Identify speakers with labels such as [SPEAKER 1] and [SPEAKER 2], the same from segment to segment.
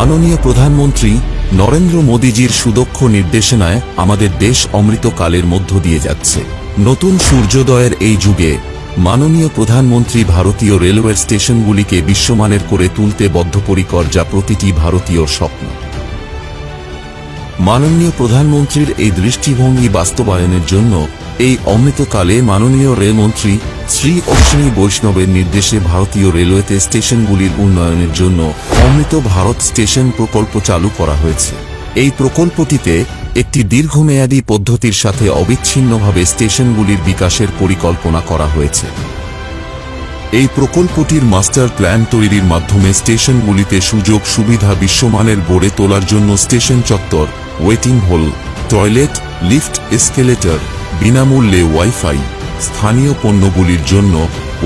[SPEAKER 1] মাননীয় প্রধানমন্ত্রী নরেন্দ্র মোদীজির সুদক্ষ নির্দেশনায় আমাদের দেশ অমৃতকালের মধ্য দিয়ে যাচ্ছে। নতুন সূর্যোদয়ের এই যুগে মাননীয় প্রধানমন্ত্রী ভারতীয় রেলওয়ে স্টেশনগুলিকে বিশ্বমানের করে তুলতে বদ্ধপরিকর, যা প্রতিটি ভারতীয়র স্বপ্ন। মাননীয় প্রধানমন্ত্রীর এই দৃষ্টিভঙ্গি বাস্তবায়নের জন্য এই অমৃতকালে মাননীয় রেলমন্ত্রী শ্রী অশ্বিনী বৈষ্ণবের নির্দেশে ভারতীয় রেলওয়েতে স্টেশনগুলির উন্নয়নের জন্য অমৃত ভারত স্টেশন প্রকল্প চালু করা হয়েছে। এই প্রকল্পটিতে একটি দীর্ঘমেয়াদী পদ্ধতির সাথে অবিচ্ছিন্নভাবে স্টেশনগুলির বিকাশের পরিকল্পনা করা হয়েছে। এই প্রকল্পটির মাস্টার প্ল্যান তৈরির মাধ্যমে স্টেশনগুলিতে সুযোগ সুবিধা বিশ্বমানের গড়ে তোলার জন্য স্টেশন চত্বর, ওয়েটিং হল, টয়লেট, লিফট, এসকেলেটর, বিনামূল্যে ওয়াইফাই, স্থানীয় পণ্যগুলির জন্য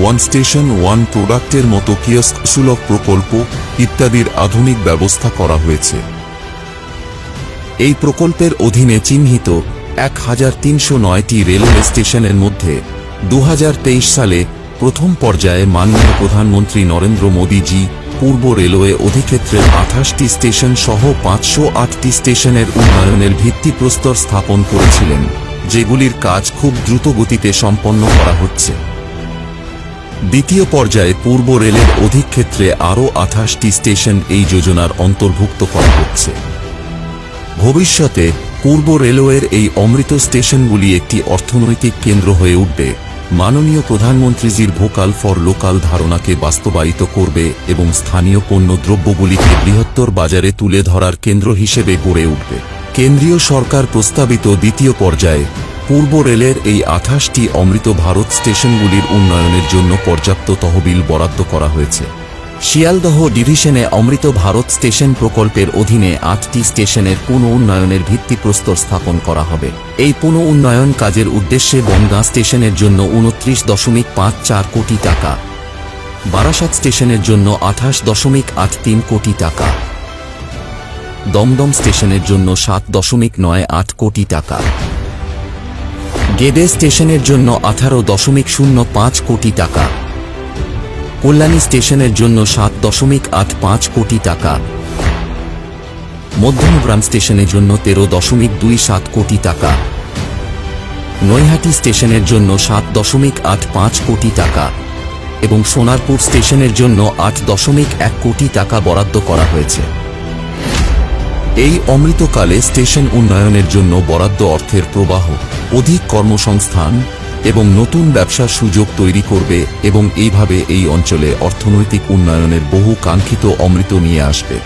[SPEAKER 1] ওয়ান স্টেশন ওয়ান প্রোডাক্টের মতো কিয়স্ক সুলভ প্রকল্প ইত্যাদির আধুনিক ব্যবস্থা করা হয়েছে। এই প্রকল্পের অধীনে চিহ্নিত 1309টি রেলওয়ে স্টেশনের মধ্যে 2023 সালে প্রথম পর্যায়ে মাননীয় প্রধানমন্ত্রী নরেন্দ্র মোদীজি পূর্ব রেলওয়ে অধিক্ষেত্রের 28টি স্টেশন সহ 508টি স্টেশনের উন্নয়নের ভিত্তিপ্রস্তর স্থাপন করেছিলেন, যেগুলির কাজ খুব দ্রুত গতিতে সম্পন্ন করা হচ্ছে। দ্বিতীয় পর্যায়ে পূর্ব রেলের অধিক্ষেত্রে আরও 28টি স্টেশন এই যোজনার অন্তর্ভুক্ত করা হচ্ছে। ভবিষ্যতে পূর্ব রেলওয়ের এই অমৃত স্টেশনগুলি একটি অর্থনৈতিক কেন্দ্র হয়ে উঠবে, মাননীয় প্রধানমন্ত্রীজির ভোকাল ফর লোকাল ধারণাকে বাস্তবায়িত করবে এবং স্থানীয় পণ্য দ্রব্যগুলিকে বৃহত্তর বাজারে তুলে ধরার কেন্দ্র হিসেবে গড়ে উঠবে। কেন্দ্রীয় সরকার প্রস্তাবিত দ্বিতীয় পর্যায়ে পূর্ব রেলের এই 28টি অমৃত ভারত স্টেশনগুলির উন্নয়নের জন্য পর্যাপ্ত তহবিল বরাদ্দ করা হয়েছে। শিয়ালদহ ডিভিশনে অমৃত ভারত স্টেশন প্রকল্পের অধীনে 8টি স্টেশনের পুনঃ উন্নয়নের ভিত্তিপ্রস্তর স্থাপন করা হবে। এই পুনঃ উন্নয়ন কাজের উদ্দেশ্যে বনগাঁ স্টেশনের জন্য 29.54 কোটি টাকা, বারাসাত স্টেশনের জন্য 28.83 কোটি টাকা, দমদম স্টেশনের জন্য 7.98 কোটি টাকা, গেদে স্টেশনের জন্য 18.05 কোটি টাকা, কল্যাণী স্টেশনের জন্য 7.85 কোটি টাকা, মধ্যমগ্রাম স্টেশনের জন্য 13.27 কোটি টাকা, নৈহাটি স্টেশনের জন্য 7.85 কোটি টাকা এবং সোনারপুর স্টেশনের জন্য 8.1 কোটি টাকা বরাদ্দ করা হয়েছে। এই অমৃতকালে স্টেশন উন্নয়নের জন্য বরাদ্দ অর্থের প্রবাহ অধিক কর্মসংস্থান এবং নতুন ব্যবসার সুযোগ তৈরি করবে এবং এইভাবে এই অঞ্চলে অর্থনৈতিক উন্নয়নের বহু কাঙ্ক্ষিত অমৃত নিয়ে আসবে।